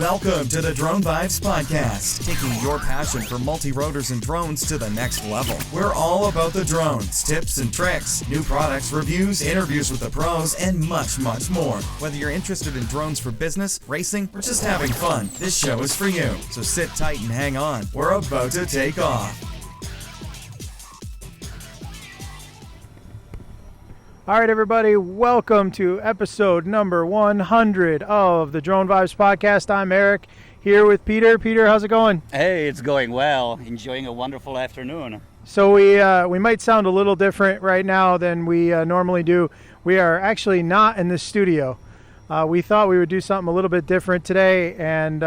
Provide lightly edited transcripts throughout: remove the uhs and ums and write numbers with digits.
Welcome to the DroneVibes podcast, taking your passion for multi-rotors and drones to the next level. We're all about the drones, tips and tricks, new products, reviews, interviews with the pros, and much, much more. Whether you're interested in drones for business, racing, or just having fun, this show is for you. So sit tight and hang on. We're about to take off. All right, everybody, welcome to episode number 100 of the DroneVibes podcast. I'm Eric, here with Peter. Peter, how's it going? Hey, it's going well. Enjoying a wonderful afternoon. So we might sound a little different right now than we normally do. We are actually not in the studio. We thought we would do something a little bit different today, and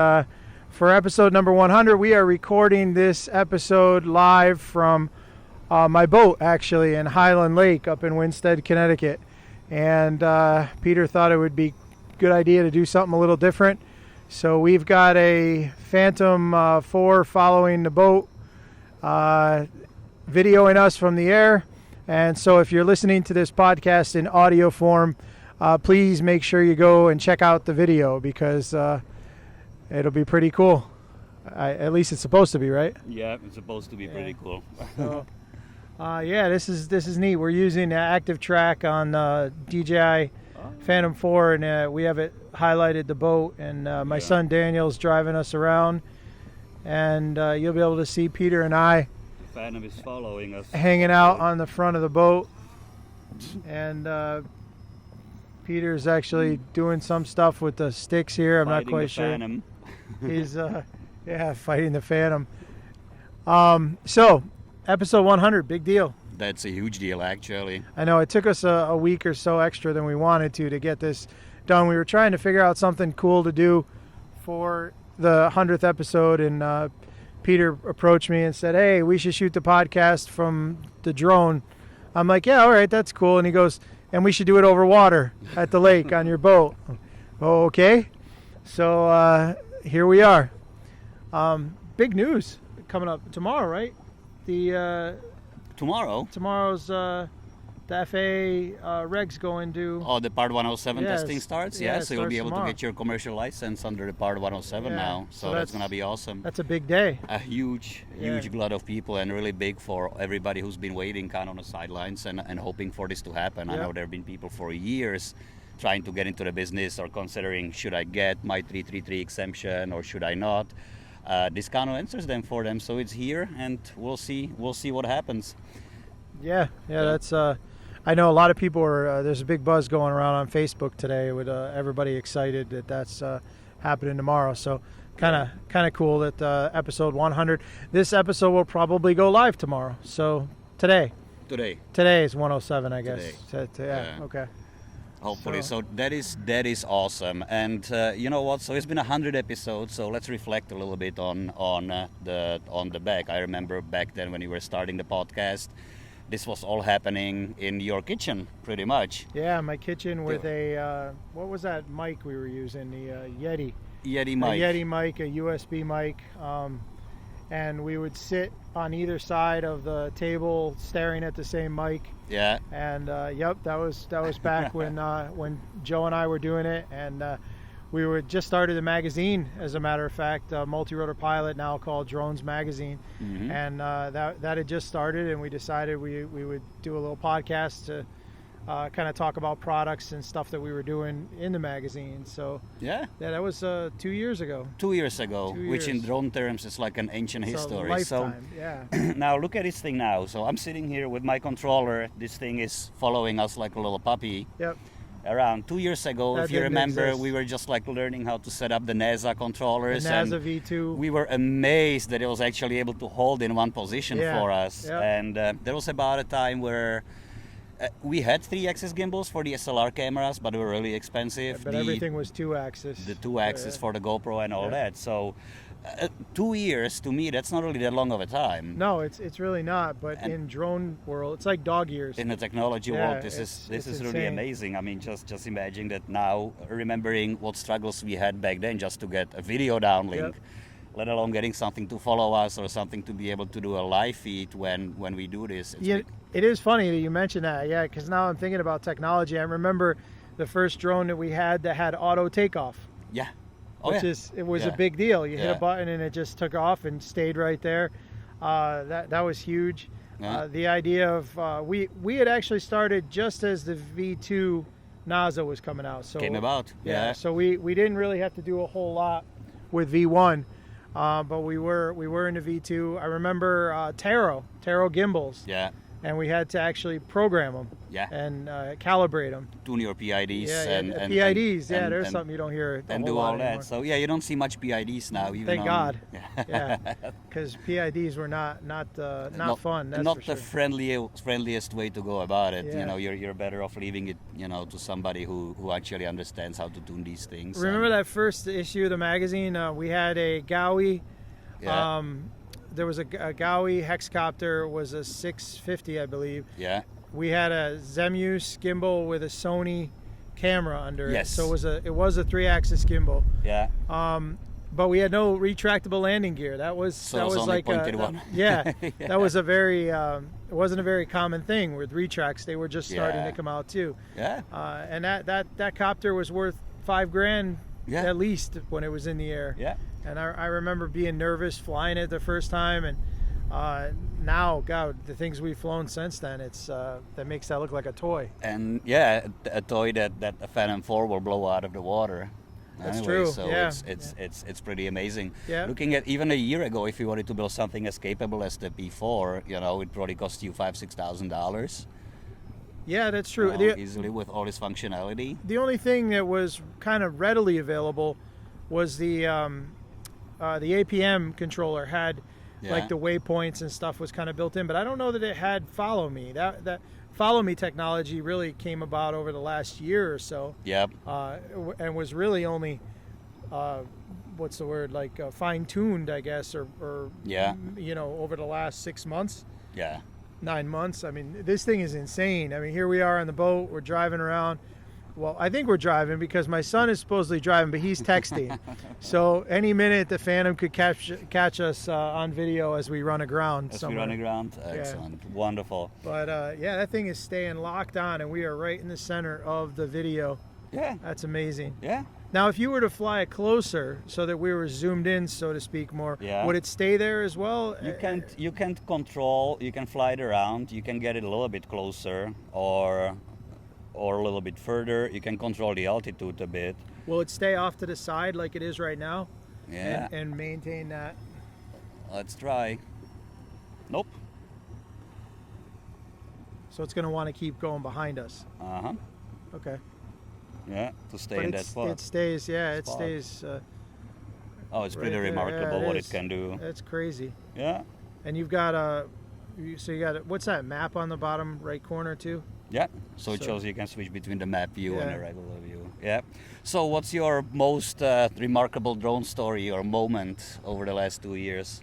for episode number 100, we are recording this episode live from my boat, actually, in Highland Lake up in Winstead, Connecticut. And Peter thought it would be a good idea to do something a little different. So we've got a Phantom 4 following the boat, videoing us from the air. And so if you're listening to this podcast in audio form, please make sure you go and check out the video, because it'll be pretty cool. At least it's supposed to be, right? Yeah, it's supposed to be pretty cool. So, yeah, this is neat. We're using active track on DJI Phantom 4, and we have it highlighted the boat, and my son Daniel's driving us around, and you'll be able to see Peter and I Phantom is following us, hanging out on the front of the boat, and Peter's actually doing some stuff with the sticks here. I'm not quite sure. Phantom. He's fighting the Phantom. So episode 100, big deal. That's a huge deal, actually. I know it took us a week or so extra than we wanted to get this done. We were trying to figure out something cool to do for the 100th episode, and Peter approached me and said, hey, we should shoot the podcast from the drone. I'm like, yeah, all right, that's cool. And he goes, and we should do it over water at the lake on your boat. Oh, okay. So here we are. Big news coming up tomorrow, right? Tomorrow's the FAA regs go into. Oh, the Part 107 testing starts? Yeah, so you'll be able tomorrow to get your commercial license under the Part 107 now. So that's going to be awesome. That's a big day. A huge lot of people, and really big for everybody who's been waiting kind of on the sidelines and hoping for this to happen. I know there have been people for years trying to get into the business or considering, should I get my 333 exemption or should I not? This kind of answers them for them, so it's here, and we'll see what happens. Yeah, that's I know a lot of people are there's a big buzz going around on Facebook today with everybody excited that that's happening tomorrow. So kind of cool that episode 100. This episode will probably go live tomorrow. So today is 107, I guess. Yeah. Okay. Hopefully, so that is awesome, and you know what? So it's been 100 episodes. So let's reflect a little bit on the back. I remember back then when you were starting the podcast, this was all happening in your kitchen, pretty much. Yeah, my kitchen with a what was that mic we were using? The Yeti mic. A Yeti mic, a USB mic, and we would sit on either side of the table staring at the same mic. Yeah. And that was back when Joe and I were doing it, and we were just started a magazine, as a matter of fact, Multi-Rotor Pilot, now called Drones Magazine. Mm-hmm. And that had just started, and we decided we would do a little podcast to kind of talk about products and stuff that we were doing in the magazine. So that was 2 years ago. 2 years ago, which in drone terms is like an ancient history. Lifetime, so now look at this thing now. So I'm sitting here with my controller. This thing is following us like a little puppy. Yep. Around 2 years ago, that if you remember, exist. we were just like learning how to set up the NASA controllers. The NASA V2. We were amazed that it was actually able to hold in one position for us. Yep. And there was about a time where we had 3-axis gimbals for the SLR cameras, but they were really expensive. But everything was 2-axis. The 2-axis for the GoPro and all that. So 2 years, to me, that's not really that long of a time. No, it's really not. But in drone world, it's like dog years. In the technology world, this is really amazing. I mean, just imagine that now, remembering what struggles we had back then just to get a video downlink. Let alone getting something to follow us or something to be able to do a live feed when we do this. It is funny that you mentioned that, because now I'm thinking about technology. I remember the first drone that we had that had auto takeoff. Yeah. it was a big deal. You hit a button and it just took off and stayed right there. That was huge. The idea of we had actually started just as the V2 NASA was coming out. So came about. So we didn't really have to do a whole lot with V1, but we were into V2. I remember Taro gimbals. Yeah. And we had to actually program them. Yeah. And calibrate them. Tune your PIDs. And PIDs. There's something you don't hear. And do all that. Anymore. So you don't see much PIDs now. Even Thank God. Yeah. Because PIDs were not fun. That's not for sure. the friendliest way to go about it. You're better off leaving it, to somebody who actually understands how to tune these things. Remember that first issue of the magazine? We had a Gaui. Yeah. There was a Gaui hexcopter. It was a 650, I believe. Yeah. We had a Zemus gimbal with a Sony camera under it. So it was a 3-axis gimbal. Yeah. But we had no retractable landing gear. That was like one. That was a very it wasn't a very common thing with retracts. They were just starting to come out too. Yeah. And that copter was worth $5,000 at least when it was in the air. Yeah. And I remember being nervous flying it the first time, and now, God, the things we've flown since then, it's that makes that look like a toy. And a toy that a Phantom 4 will blow out of the water. That's anyway, true. So it's pretty amazing. Yeah. Looking at even a year ago, if you wanted to build something as capable as the P4, it probably cost you $5,000-$6,000. Yeah, that's true. Easily with all this functionality. The only thing that was kind of readily available was the APM controller had like the waypoints and stuff was kind of built in, but I don't know that it had Follow Me. That Follow Me technology really came about over the last year or so. Yep. And was really only what's the word, like fine-tuned, I guess, or over the last 6 months. Yeah. 9 months. I mean, this thing is insane. I mean, here we are on the boat. We're driving around. Well, I think we're driving because my son is supposedly driving, but he's texting. So any minute the Phantom could catch us on video as we run aground. Excellent. Wonderful. But that thing is staying locked on, and we are right in the center of the video. Yeah. That's amazing. Yeah. Now, if you were to fly it closer so that we were zoomed in, so to speak, more, would it stay there as well? You can't control. You can fly it around. You can get it a little bit closer or a little bit further. You can control the altitude a bit. Will it stay off to the side like it is right now? Yeah. And maintain that? Let's try. Nope. So it's going to want to keep going behind us. Uh-huh. Okay. Yeah, to stay in that spot. It stays, it stays. It's pretty remarkable what it can do. That's crazy. Yeah. And you've got what's that map on the bottom right corner too? Yeah, so it shows you can switch between the map view and the regular view. Yeah. So what's your most remarkable drone story or moment over the last 2 years?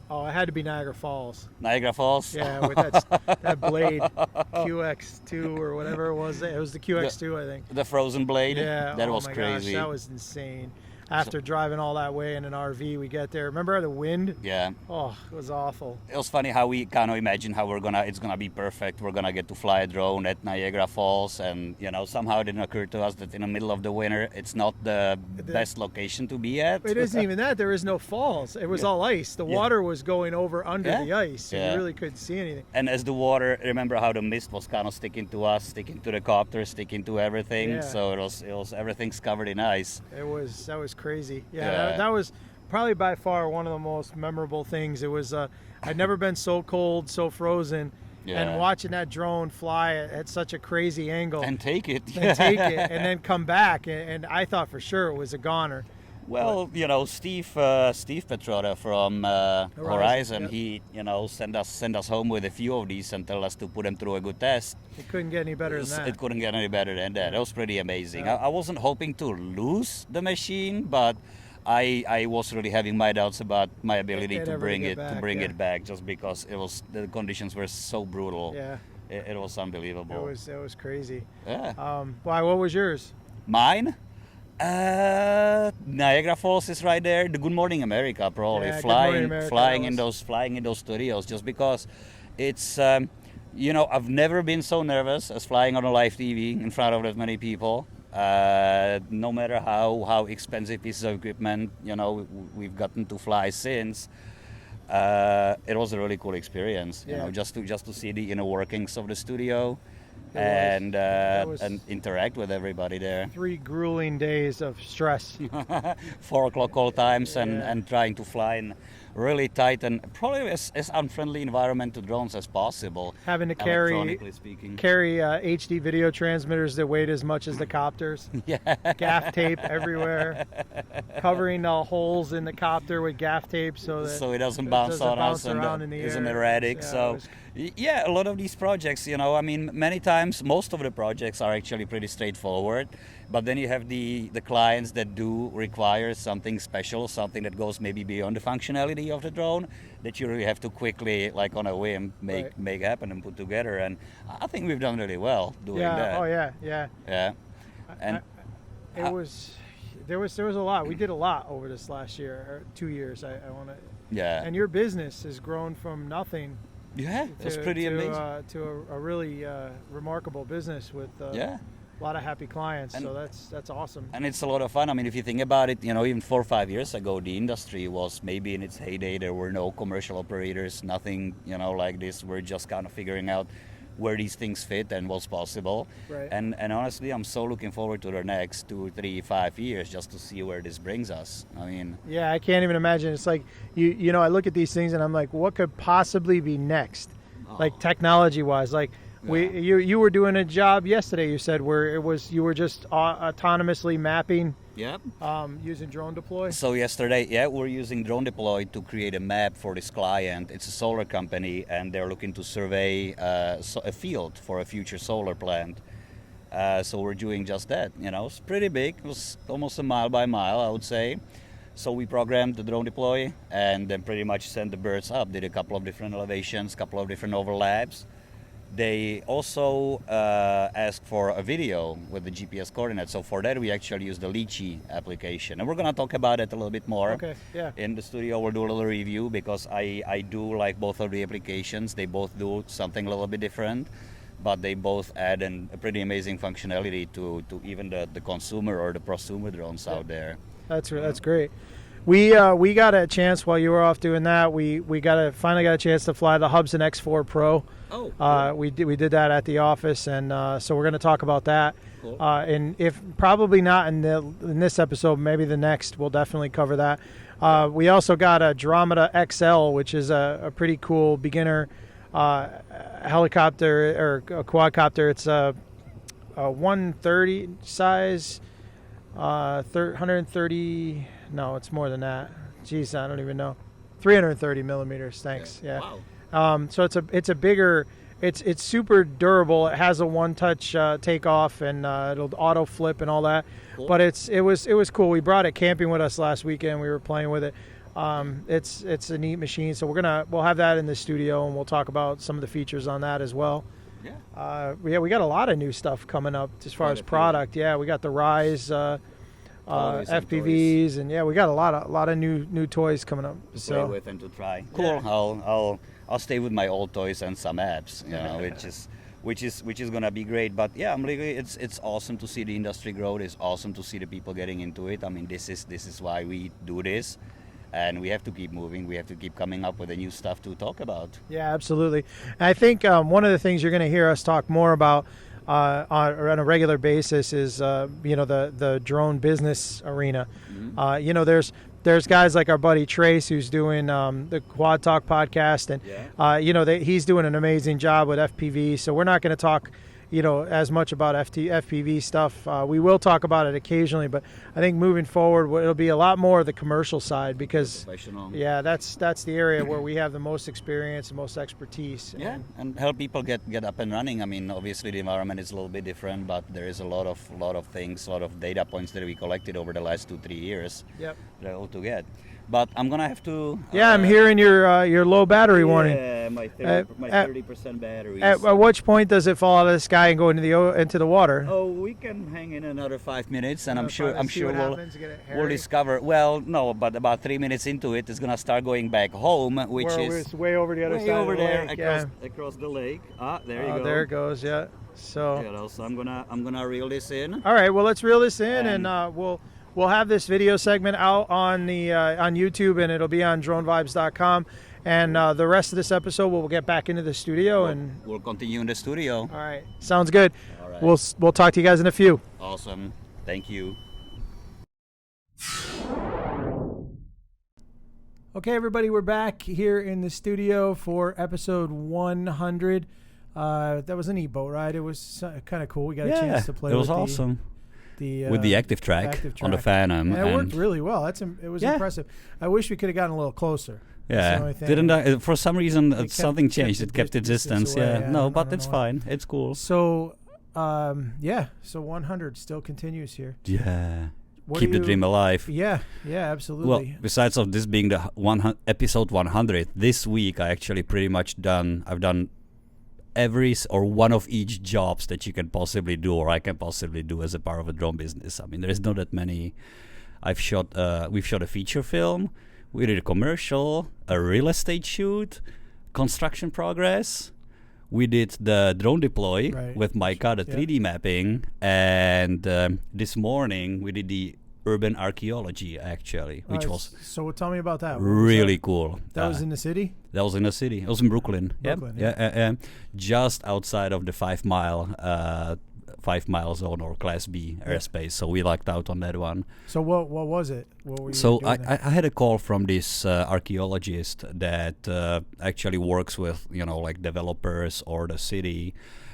Oh, it had to be Niagara Falls. Niagara Falls? Yeah, with that blade, QX2 or whatever it was. It was the QX2, I think. The frozen blade? Yeah. That was crazy. Gosh, that was insane. After driving all that way in an RV, we get there. Remember the wind? Yeah. Oh, it was awful. It was funny how we kind of imagine how it's gonna be perfect. We're gonna get to fly a drone at Niagara Falls, and somehow it didn't occur to us that in the middle of the winter, it's not the best location to be at. It isn't even that. There is no falls. It was all ice. The water was going over under the ice, so you really couldn't see anything. And as the water, remember how the mist was kind of sticking to us, sticking to the copter, sticking to everything. Yeah. So it was everything's covered in ice. That was crazy. That was probably by far one of the most memorable things. It was I'd never been so cold, so frozen, and watching that drone fly at such a crazy angle and take it and then come back, and I thought for sure it was a goner. Well, Steve Petrotta from Horizon, he sent us home with a few of these and told us to put them through a good test. It couldn't get any better than that. It couldn't get any better than that. It was pretty amazing. Yeah. I wasn't hoping to lose the machine, but I was really having my doubts about my ability to bring it back, just because the conditions were so brutal. Yeah. It was unbelievable. It was crazy. Yeah. Why? What was yours? Mine? Niagara Falls is right there. The Good Morning America, probably. Flying in those studios, just because it's I've never been so nervous as flying on a live TV in front of that many people. No matter how expensive pieces of equipment, we've gotten to fly since. It was a really cool experience, just to see the inner workings of the studio and interact with everybody there. 3 grueling days of stress. 4 o'clock call times and trying to fly in really tight and probably as unfriendly environment to drones as possible. Having to carry HD video transmitters that weighed as much as the copters. Yeah. Gaff tape everywhere. Covering the holes in the copter with gaff tape so it doesn't bounce on us and isn't erratic. Yeah, a lot of these projects, many times, most of the projects are actually pretty straightforward, but then you have the clients that do require something special, something that goes maybe beyond the functionality of the drone, that you really have to quickly, like on a whim, make happen and put together. And I think we've done really well doing that. Oh yeah. And there was a lot. We did a lot over this last year, or 2 years. I want to. Yeah. And your business has grown from nothing. Yeah, that's pretty amazing. To a really remarkable business with a lot of happy clients. So that's awesome. And it's a lot of fun. I mean, if you think about it, even 4 or 5 years ago, the industry was maybe in its heyday. There were no commercial operators, nothing, like this. We're just kind of figuring out where these things fit and what's possible. Right. And honestly, I'm so looking forward to the next 2, 3, 5 years just to see where this brings us. I mean, yeah, I can't even imagine. It's like I look at these things and I'm like, what could possibly be next? Like technology-wise, like you were doing a job yesterday. You said where you were just autonomously mapping. Yep. Using Drone Deploy. So yesterday, we're using Drone Deploy to create a map for this client. It's a solar company, and they're looking to survey a field for a future solar plant. So we're doing just that. It's pretty big. It was almost a mile by mile, I would say. So we programmed the Drone Deploy, and then pretty much sent the birds up. Did a couple of different elevations, couple of different overlaps. They also asked for a video with the GPS coordinates. So for that, we actually use the Lychee application. And we're going to talk about it a little bit more. Okay, yeah. In the studio, we'll do a little review because I do like both of the applications. They both do something a little bit different, but they both add a pretty amazing functionality to even the consumer or the prosumer drones out there. That's great. We got a chance while you were off doing that. We finally got a chance to fly the Hubsan X4 Pro. Oh, cool. We did that at the office, and so we're going to talk about that. Cool. And if probably not in this episode, maybe the next, we'll definitely cover that. We also got a Dromeda XL, which is a pretty cool beginner helicopter or a quadcopter. It's a 130 size, 130. No, it's more than that. Jeez, I don't even know. 330 millimeters. Thanks. Yeah. Wow. So it's a bigger. It's super durable. It has a one-touch takeoff and it'll auto flip and all that. Cool. But it was cool. We brought it camping with us last weekend. We were playing with it. It's a neat machine. So we'll have that in the studio and we'll talk about some of the features on that as well. Yeah. We got a lot of new stuff coming up as far as product. Yeah, we got the Rise. FPVs and we got a lot of new toys coming up. To play with and to try. Cool. Yeah. I'll stay with my old toys and some apps, which is gonna be great. But yeah, it's awesome to see the industry grow. It's awesome to see the people getting into it. I mean, this is why we do this, and we have to keep moving. We have to keep coming up with the new stuff to talk about. Yeah, absolutely. And I think one of the things you're going to hear us talk more about on a regular basis is the drone business arena. Mm-hmm. There's guys like our buddy Trace who's doing the Quad Talk podcast, and he's doing an amazing job with FPV. So we're not going to talk as much about FPV stuff. We will talk about it occasionally, but I think moving forward it'll be a lot more of the commercial side because that's the area where we have the most experience and most expertise. Yeah, and help people get up and running. I mean, obviously the environment is a little bit different, but there is a lot of things, a lot of data points that we collected over the last 2-3 years. Yep. That all to get. But I'm gonna have to. I'm hearing your low battery warning. Yeah, my 30% battery. At which point does it fall out of the sky and go into the water? Oh, we can hang in another 5 minutes, and I'm sure we'll Hairy? discover. Well, no, but about 3 minutes into it, it's gonna start going back home, which is way over the other side over of the there lake. across the lake. Ah, there you go. There it goes. Yeah. So. So I'm gonna reel this in. All right. Well, let's reel this in, and we'll have this video segment out on the on YouTube, and it'll be on DroneVibes.com. And the rest of this episode, we'll get back into the studio, and we'll continue in the studio. All right. Sounds good. All right. We'll talk to you guys in a few. Awesome. Thank you. Okay, everybody, we're back here in the studio for episode 100. That was a neat boat ride. It was kind of cool. We got a chance to play. It was awesome. With the active track on the Phantom. And it worked really well. It was impressive. I wish we could have gotten a little closer. Yeah, didn't I? For some reason something changed. It kept the distance. Yeah, no, but it's fine. It's cool. So, so 100 still continues here. Yeah. Keep the dream alive. Yeah, absolutely. Well, besides of this being the episode 100, this week I actually pretty much I've done every or one of each jobs that you can possibly do or I can possibly do as a part of a drone business. I mean, there's not that many. We've shot a feature film, we did a commercial, a real estate shoot, construction progress. We did the drone deploy with Micah, the 3D mapping, and this morning we did the urban archaeology actually, which was so. Tell me about that. Really cool. That was in the city. That was in the city. It was in Brooklyn. Just outside of the 5 mile zone or Class B airspace. So we lucked out on that one. So what was it? What were you so doing I had a call from this archaeologist that actually works with like developers or the city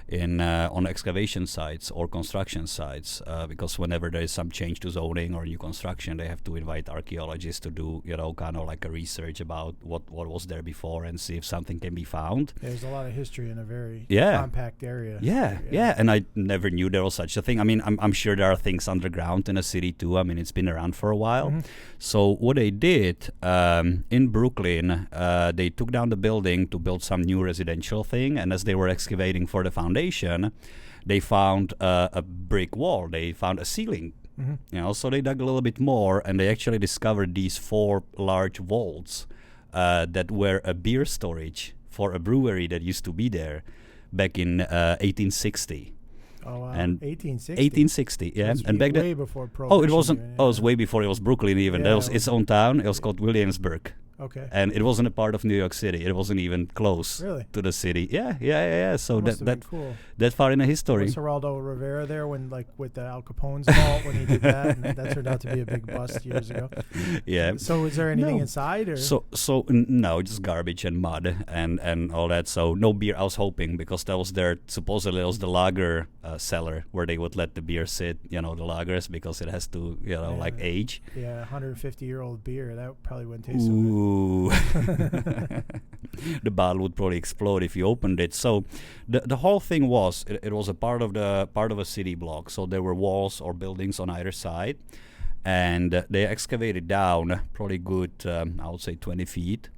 in on excavation sites or construction sites because whenever there is some change to zoning or new construction, they have to invite archaeologists to do kind of like a research about what was there before and see if something can be found. There's a lot of history in a very compact area. Yeah, and I never knew there was such a thing. I mean, I'm sure there are things underground in a city too. I mean, it's been around for a while. Mm-hmm. So what they did in Brooklyn, they took down the building to build some new residential thing, and as they were excavating for the foundation, they found a brick wall. They found a ceiling. Mm-hmm. So they dug a little bit more, and they actually discovered these 4 large vaults that were a beer storage for a brewery that used to be there back in 1860. Oh wow! And 1860. 1860, yeah. And back then, way before Prohibition. it wasn't. It was way before it was Brooklyn even. That was its own town. It was called Williamsburg. Okay. And it wasn't a part of New York City. It wasn't even close to the city. Yeah. So that cool. That far in the history. Was Geraldo Rivera there when with the Al Capone's vault when he did that? And that turned out to be a big bust years ago. Yeah. So is there anything inside? Or? So no, just garbage and mud and all that. So no beer. I was hoping because that was supposedly it was the lager cellar where they would let the beer sit. The lagers because it has to like age. Yeah, 150-year-old beer that probably wouldn't taste so good. Ooh. The bottle would probably explode if you opened it. So the whole thing was it was a part of a city block. So there were walls or buildings on either side, and they excavated down probably good I would say 20 feet,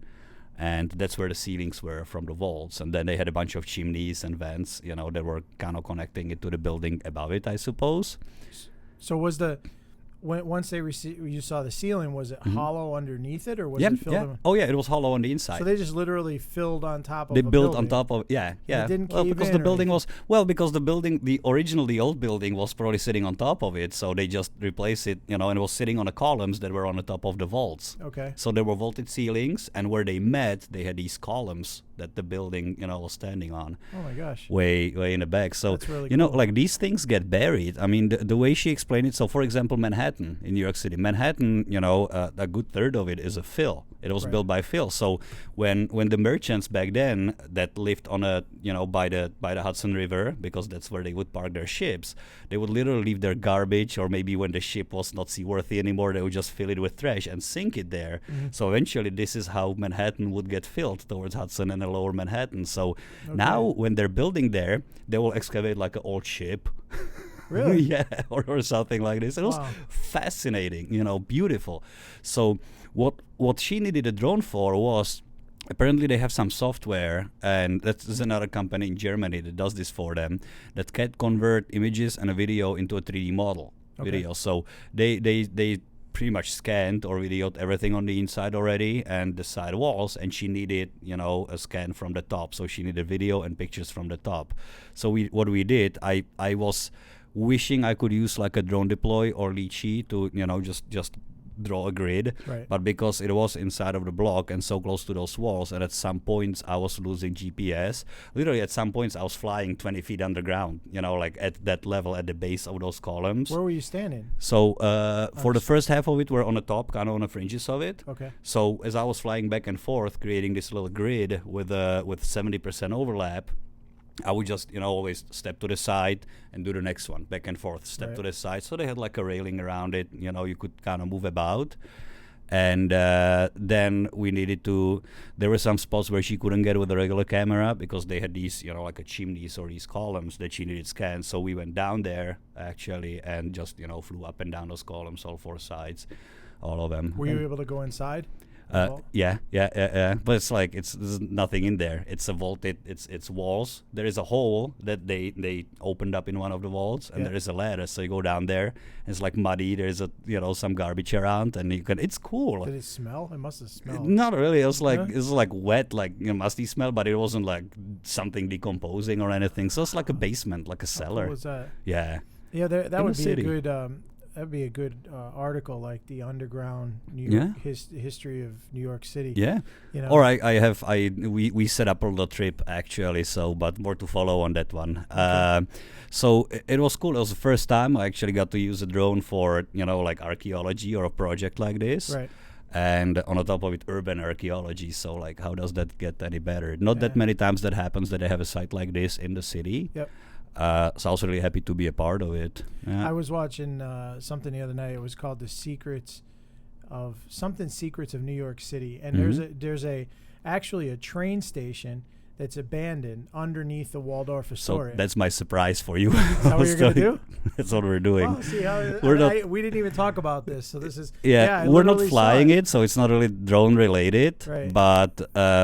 and that's where the ceilings were from the vaults. And then they had a bunch of chimneys and vents that were kind of connecting it to the building above it, I suppose. So was once you saw the ceiling, was it hollow underneath it, or was it filled? Yeah. Oh yeah, it was hollow on the inside. So they just literally filled on top of. They built on top of yeah. It didn't cave because the building was the old building was probably sitting on top of it, so they just replaced it, and it was sitting on the columns that were on the top of the vaults. Okay. So there were vaulted ceilings, and where they met, they had these columns that the building, was standing on. Oh my gosh. Way in the back. So that's really cool. like these things get buried. I mean, the way she explained it. So for example, Manhattan in New York City, a good third of it is a fill. It was built by fill. So when the merchants back then that lived on by the Hudson River, because that's where they would park their ships, they would literally leave their garbage, or maybe when the ship was not seaworthy anymore, they would just fill it with trash and sink it there. Mm-hmm. So eventually, this is how Manhattan would get filled towards Hudson and lower Manhattan. So now when they're building there, they will excavate like an old ship. Really? Yeah, or something like this. It was fascinating, beautiful. So what she needed a drone for was, apparently they have some software, and that's another company in Germany that does this for them, that can convert images and a video into a 3D model video. So they pretty much scanned or videoed everything on the inside already and the side walls, and she needed, a scan from the top. So she needed video and pictures from the top. So what we did, I was wishing I could use like a drone deploy or lead sheet to, just draw a grid, right. But because it was inside of the block and so close to those walls, and at some points I was losing GPS. Literally at some points I was flying 20 feet underground, like at that level at the base of those columns. Where were you standing? So for the first half of it, we're on the top, kind of on the fringes of it. Okay. So as I was flying back and forth, creating this little grid with 70% overlap, I would just, always step to the side and do the next one, back and forth, step right. to the side. So they had like a railing around it, you could kind of move about. And then we needed to, there were some spots where she couldn't get with a regular camera because they had these, like a chimneys or these columns that she needed scanned. So we went down there actually and just, flew up and down those columns, all 4 sides, all of them. Were you able to go inside? Yeah. But it's like there's nothing in there. It's a vaulted. It's walls. There is a hole that they opened up in one of the walls, and there is a ladder. So you go down there. And it's like muddy. There's some garbage around, and you can. It's cool. Did it smell? It must have smelled. Not really. It was like wet, like musty smell, but it wasn't like something decomposing or anything. So it's like a basement, like a cellar. What was that? Yeah. Yeah, that would be city. a good. That'd be a good article, like the underground New York history of New York City. Yeah. Or we set up a little trip actually, so but more to follow on that one. Okay. So it was cool. It was the first time I actually got to use a drone for like archaeology or a project like this. Right. And on the top of it, urban archaeology. So like, how does that get any better? Not that many times that happens that they have a site like this in the city. Yep. So I was really happy to be a part of it. Yeah. I was watching something the other night. It was called "The Secrets of New York City," and there's actually a train station that's abandoned underneath the Waldorf Astoria. So that's my surprise for you. Is that what you're gonna do? That's what we're doing. Oh, see, we didn't even talk about this. So this is we're not flying it, so it's not really drone related. Right. But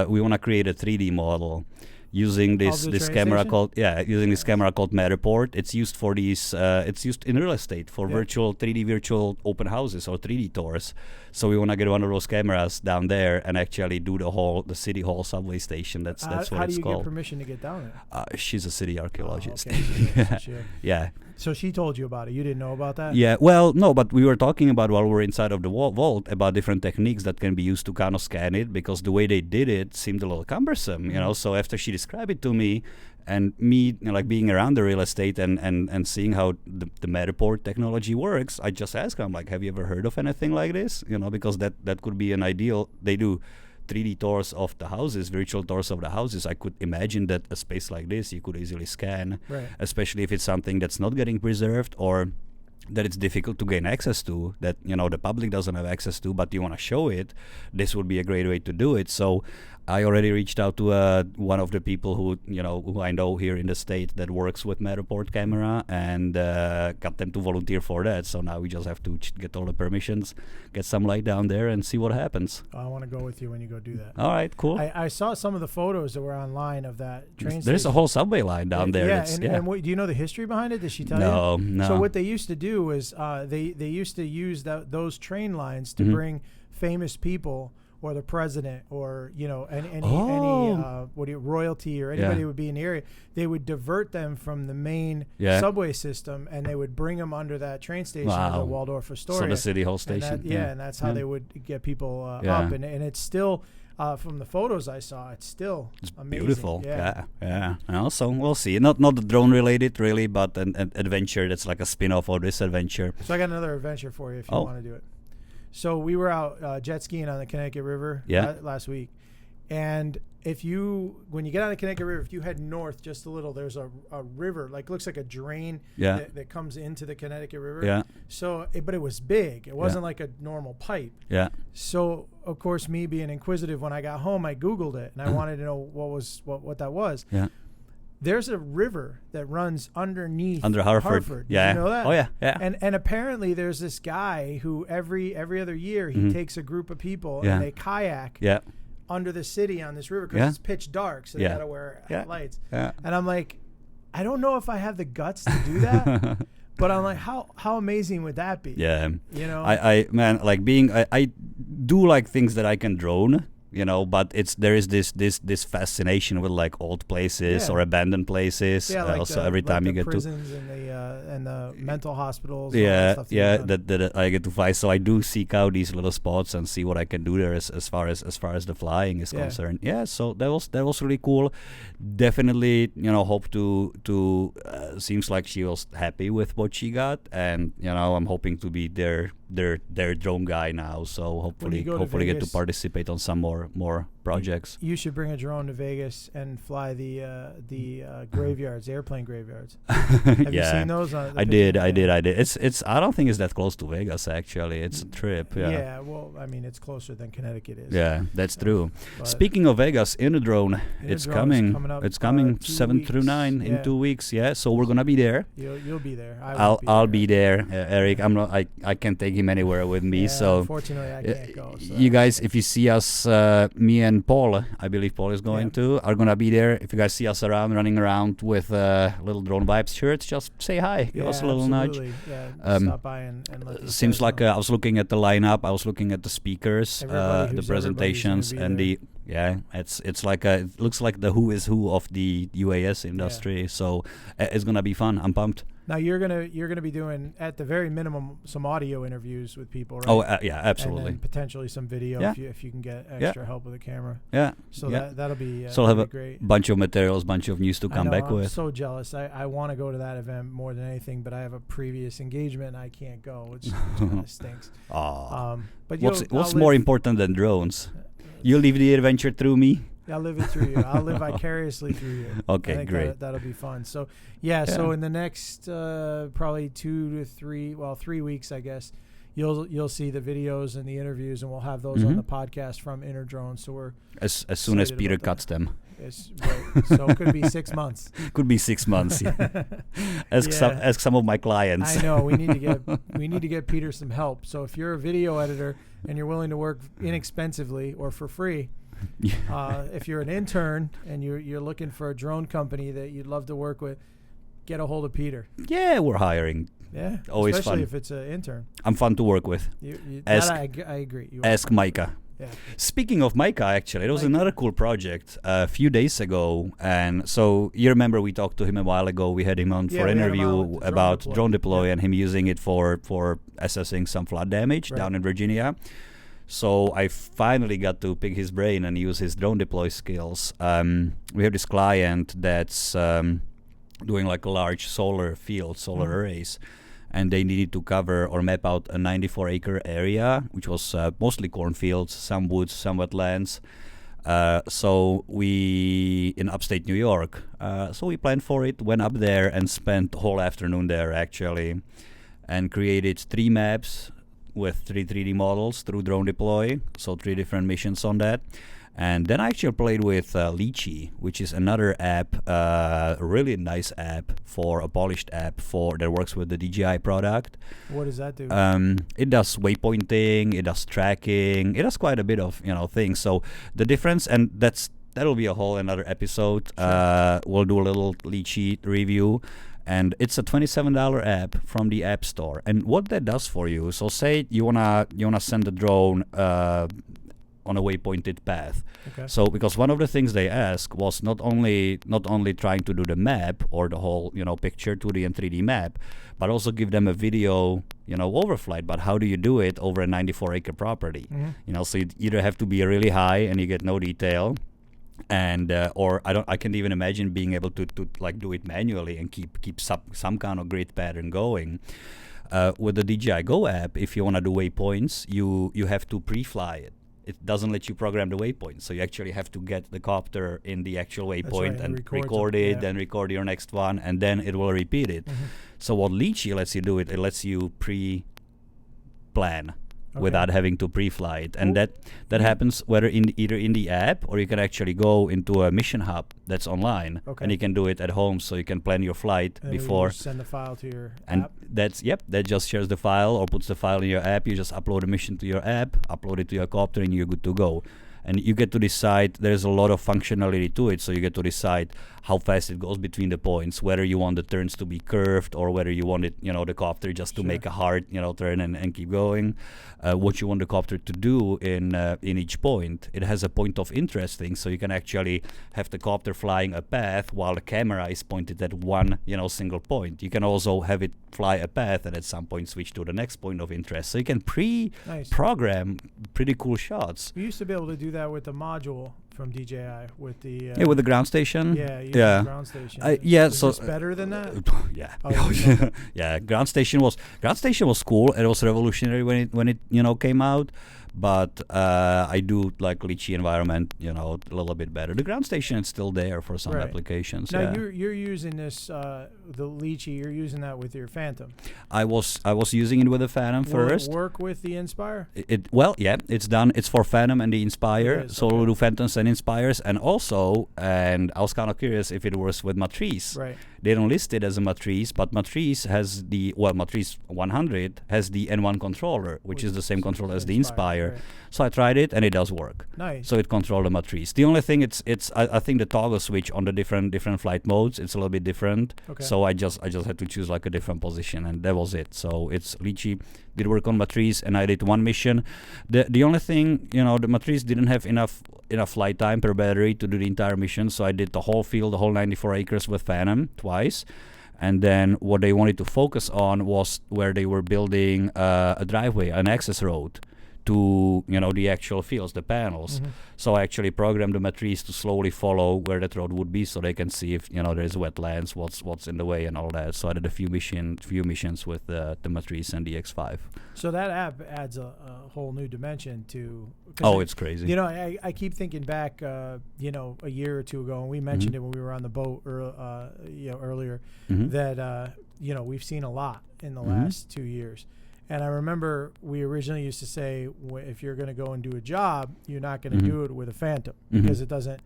we want to create a 3D model. Using this camera called Matterport. It's used for these. It's used in real estate for 3D virtual open houses or 3D tours. So we want to get one of those cameras down there and actually do the city hall subway station. That's what it's called. How do you get permission to get down there? She's a city archaeologist. Okay. Yeah. So she told you about it. You didn't know about that? Yeah. Well, no, but we were talking about while we were inside of the vault about different techniques that can be used to kind of scan it, because the way they did it seemed a little cumbersome, So after she described it to me, and me like being around the real estate and seeing how the Matterport technology works, I just asked her, I'm like, have you ever heard of anything like this? Because that could be an ideal. They do 3D tours of the houses, virtual tours of the houses. I could imagine that a space like this you could easily scan, right. Especially if it's something that's not getting preserved or that it's difficult to gain access to, that the public doesn't have access to, but you want to show it. This would be a great way to do it. So I already reached out to one of the people who I know here in the state that works with Matterport camera, and got them to volunteer for that. So now we just have to get all the permissions, get some light down there, and see what happens. I want to go with you when you go do that. All right, cool. I saw some of the photos that were online of that train station. There's a whole subway line down there. And do you know the history behind it? Did she tell you? No. So what they used to do is they used to use those train lines to bring famous people, or the president, or any royalty or anybody would be in the area. They would divert them from the main subway system, and they would bring them under that train station at the Waldorf Astoria. So the city hall station. And that's how they would get people up. And it's still, from the photos I saw, it's amazing. Beautiful. Yeah. Also, we'll see. Not the drone related really, but an adventure that's like a spin-off of this adventure. So I got another adventure for you if you want to do it. So we were out jet skiing on the Connecticut River last week, and when you get on the Connecticut River, if you head north just a little, there's a river, like looks like a drain that comes into the Connecticut River. Yeah. So, but it was big. It wasn't like a normal pipe. Yeah. So of course, me being inquisitive, when I got home, I Googled it and I wanted to know what that was. Yeah. There's a river that runs under Hartford. Yeah. Did you know that? Oh yeah. And apparently there's this guy who every other year he takes a group of people and they kayak under the city on this river because it's pitch dark, so they gotta wear lights. Yeah. And I'm like, I don't know if I have the guts to do that, But I'm like, how amazing would that be? Yeah. You know, I man, like I do like things that I can drone, you know, but there is this fascination with like old places or abandoned places. Yeah, like also every time you get to prisons and the mental hospitals. Yeah, and yeah, that I get to fly. So I do seek out these little spots and see what I can do there as far as the flying is concerned. Yeah, so that was really cool. Definitely, you know, hope to seems like she was happy with what she got, and you know, I'm hoping to be their drone guy now. So hopefully get to participate on some more projects. You should bring a drone to Vegas and fly the graveyards, airplane graveyards. Have you seen those? I did. It's I don't think it's that close to Vegas actually. It's a trip. Yeah. Yeah. Well, I mean, it's closer than Connecticut is. Yeah, that's true. But Speaking of Vegas, Interdrone, it's coming. Up, it's coming 7 weeks. through 9 in 2 weeks. Yeah, so we're gonna be there. You'll be there. I'll be there. Eric, I'm not. I can't take him anywhere with me. So unfortunately, I can't go. So you guys, if you see us, me and Paul, I believe Paul is going to, are gonna be there. If you guys see us running around with little DroneVibes shirts, just say hi. Give us a little nudge. Yeah, stop by and let seems like I was looking at the lineup. I was looking at the speakers, the presentations, and it's like it looks like the who is who of the UAS industry. So it's gonna be fun. I'm pumped. Now you're gonna be doing, at the very minimum, some audio interviews with people, right? Oh yeah, absolutely. And then potentially some video if you can get extra help with the camera. Yeah. So that'll be so I'll have a great. bunch of materials, bunch of news to come back with. I'm so jealous. I want to go to that event more than anything, but I have a previous engagement and I can't go, which kind of stinks. But what's more important than drones? You live the adventure through me. I'll live it through you. I'll live vicariously through you. Okay, I think great. That'll be fun. So, so in the next probably 3 weeks, I guess, you'll see the videos and the interviews, and we'll have those on the podcast from Interdrone. So we're as soon as Peter cuts them. Right. So it could be 6 months. Could be 6 months. Yeah. Ask some of my clients. I know we need to get Peter some help. So if you're a video editor and you're willing to work inexpensively or for free, if you're an intern and you're looking for a drone company that you'd love to work with, get a hold of Peter. Yeah, we're hiring. Yeah, always especially fun. if it's an intern. I'm fun to work with. I agree. Ask Micah. Yeah. Speaking of Micah, actually, there was another cool project a few days ago, and so you remember we talked to him a while ago. We had him on for an interview about drone deploy and him using it for assessing some flood damage down in Virginia. So I finally got to pick his brain and use his drone deploy skills. We have this client that's doing like a large solar arrays, and they needed to cover or map out a 94-acre area, which was mostly cornfields, some woods, some wetlands. So we, in upstate New York, so we planned for it, went up there and spent the whole afternoon there actually, and created 3 maps with 3 3D models through Drone Deploy, so 3 different missions on that. And then I actually played with Lychee, which is another app, a really nice app, a polished app that works with the DJI product. What does that do? It does waypointing, it does tracking, it does quite a bit of things. So the difference, and that'll be a whole another episode. Sure. We'll do a little Lychee review. And it's a $27 app from the App Store. And what that does for you, so say you wanna send a drone on a waypointed path. Okay. So because one of the things they asked was not only trying to do the map or the whole picture 2D and 3D map, but also give them a video overflight. But how do you do it over a 94-acre property? Mm-hmm. So you either have to be really high and you get no detail, and or I can't even imagine being able to like do it manually and keep some kind of grid pattern going. With the DJI Go app, if you want to do waypoints, you have to pre-fly it. It doesn't let you program the waypoint, so you actually have to get the copter in the actual waypoint and record it, then record your next one, and then it will repeat it. Mm-hmm. So what Lychee lets you do, it lets you pre-plan without having to pre-fly it, and that happens either in the app, or you can actually go into a mission hub that's online, and you can do it at home, so you can plan your flight and before. You send the file to your and app. That just shares the file or puts the file in your app. You just upload a mission to your app, upload it to your copter, and you're good to go. and you get to decide. There's a lot of functionality to it, so you get to decide how fast it goes between the points, whether you want the turns to be curved or whether you want it, the copter just to make a hard, turn and keep going. What you want the copter to do in each point. It has a point of interest thing, so you can actually have the copter flying a path while the camera is pointed at one, single point. You can also have it fly a path and at some point switch to the next point of interest. So you can program pretty cool shots. We used to be able to do that with the module from DJI with the with the ground station. The ground station. So it's better than that. Yeah. Yeah. Ground station was cool. It was revolutionary when it came out. But I do like Litchi environment, a little bit better. The ground station is still there for some applications. Now you're using this, the Litchi. You're using that with your Phantom. I was using it with the Phantom first. Will it work with the Inspire? It's done. It's for Phantom and the Inspire. So we'll do Phantoms and Inspires, and I was kind of curious if it works with Matrice. Right. They don't list it as a Matrice, but Matrice has Matrice 100 has the N1 controller, which is the same controller as the Inspire. Right. So I tried it and it does work. Nice. So it controls the Matrice. The only thing I think the toggle switch on the different flight modes, it's a little bit different. Okay. So I just had to choose like a different position, and that was it. So it's Litchi did work on Matrice, and I did one mission. The only thing, the Matrice didn't have enough flight time per battery to do the entire mission, so I did the whole field, the whole 94 acres with Phantom twice. And then what they wanted to focus on was where they were building a driveway, an access road to the actual fields, the panels. Mm-hmm. So I actually programmed the Matrice to slowly follow where that road would be, so they can see if there's wetlands, what's in the way, and all that. So I did a few missions with the Matrice and the X5. So that app adds a whole new dimension to. It's crazy. I keep thinking back, a year or two ago, and we mentioned it when we were on the boat, earlier, that we've seen a lot in the last 2 years. And I remember we originally used to say, if you're going to go and do a job, you're not going to do it with a Phantom because it doesn't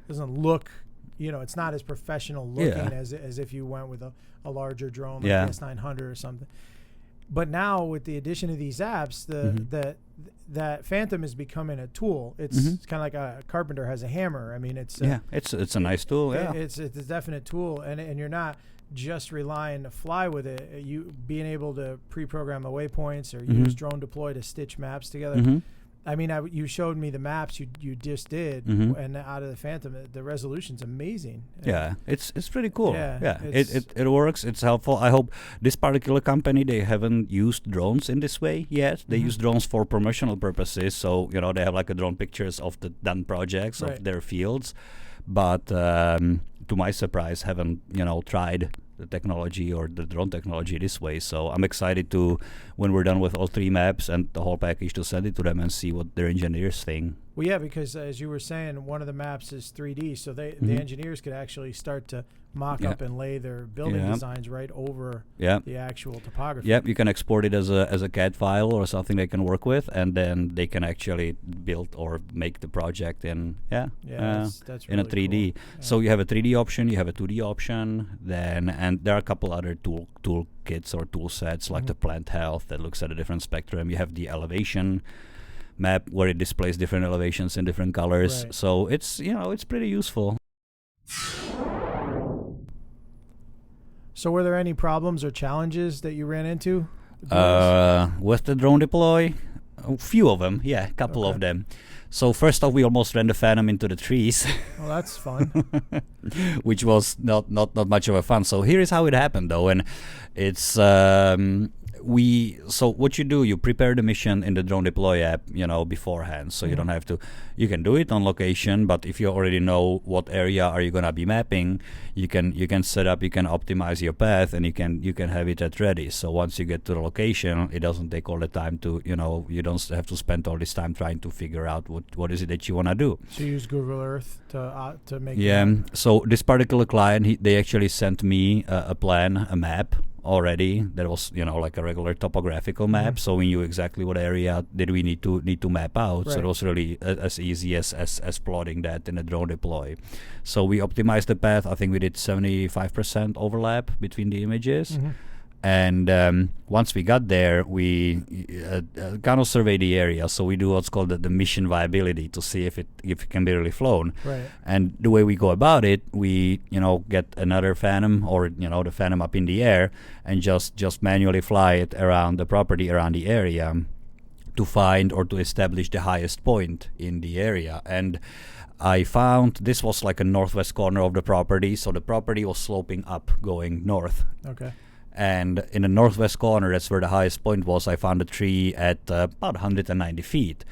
look, it's not as professional looking as if you went with a larger drone like the S900 or something. But now with the addition of these apps, that Phantom is becoming a tool. It's kind of like a carpenter has a hammer. I mean, it's a nice tool. Yeah, it's a definite tool, and you're not just relying to fly with it. You being able to pre-program the waypoints or use drone deploy to stitch maps together. I mean, you showed me the maps you just did, and out of the Phantom, the resolution's amazing. Yeah, it's pretty cool. Yeah, it works. It's helpful. I hope this particular company, they haven't used drones in this way yet. They use drones for promotional purposes. So they have like a drone pictures of the done projects of their fields, but to my surprise, haven't tried the technology or the drone technology this way. So I'm excited to, when we're done with all 3 maps and the whole package, to send it to them and see what their engineers think. Well, yeah, because as you were saying, one of the maps is 3D, so the engineers could actually start to mock up and lay their building designs right over the actual topography. Yep, you can export it as a CAD file or something they can work with, and then they can actually build or make the project in that's in a really 3D. cool. So you have a 3D option, you have a 2D option, and there are a couple other tool kits or tool sets like the plant health that looks at a different spectrum. You have the elevation map where it displays different elevations in different colors. Right. So it's it's pretty useful. So were there any problems or challenges that you ran into? With the drone deploy? A few of them, a couple of them. So first off, we almost ran the Phantom into the trees. Well, that's fun. Which was not much of a fun. So here is how it happened, though, and it's so what you do, you prepare the mission in the drone deploy app, beforehand, so you don't have to. You can do it on location, but if you already know what area are you gonna be mapping, you can set up, you can optimize your path, and you can have it at ready. So once you get to the location, it doesn't take all the time to you don't have to spend all this time trying to figure out what is it that you wanna do. So you use Google Earth to make. So this particular client, they actually sent me a plan, a map already that was like a regular topographical map, so we knew exactly what area did we need to map out. So it was really as easy as plotting that in a drone deploy. So we optimized the path. I think we did 75% overlap between the images, And once we got there, we kind of survey the area. So we do what's called the mission viability to see if it can be really flown. Right. And the way we go about it, we get another Phantom or the Phantom up in the air and just manually fly it around the property, around the area, to find or to establish the highest point in the area. And I found this was like a northwest corner of the property, so the property was sloping up, going north. Okay. And in the northwest corner, that's where the highest point was. I found a tree at about 190 feet.